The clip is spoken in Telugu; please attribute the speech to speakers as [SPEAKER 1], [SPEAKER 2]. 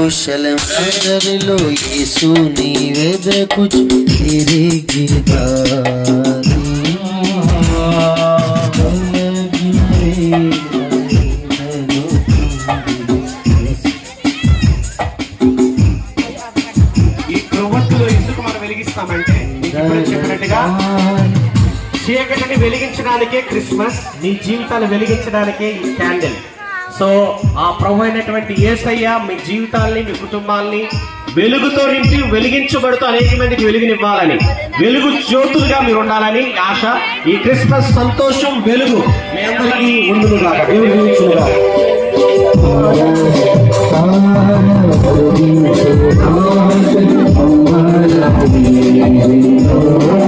[SPEAKER 1] यरूशलेम नगरिलो यीशु नीवे दे कुछ तिरिगी दारी
[SPEAKER 2] ఈ క్రొవ్వొత్తులు ఎందుకు మనం వెలిగిస్తామంటే చెప్పినట్టుగా చీకటిని వెలిగించడానికే క్రిస్మస్, నీ జీవితాన్ని వెలిగించడానికే ఈ క్యాండిల్. సో ఆ ప్రభు అయినటువంటి యేసయ్య మీ జీవితాల్ని, మీ కుటుంబాల్ని వెలుగుతో నింపి వెలిగించబడుతూ అనేక మందికి వెలుగునివ్వాలని, వెలుగు జ్యోతులుగా మీరు ఉండాలని ఆశ. ఈ క్రిస్మస్ సంతోషం, వెలుగు మీ అందరికీ ఉండునుగా. దేవుని దీవించునుగా.
[SPEAKER 1] Oh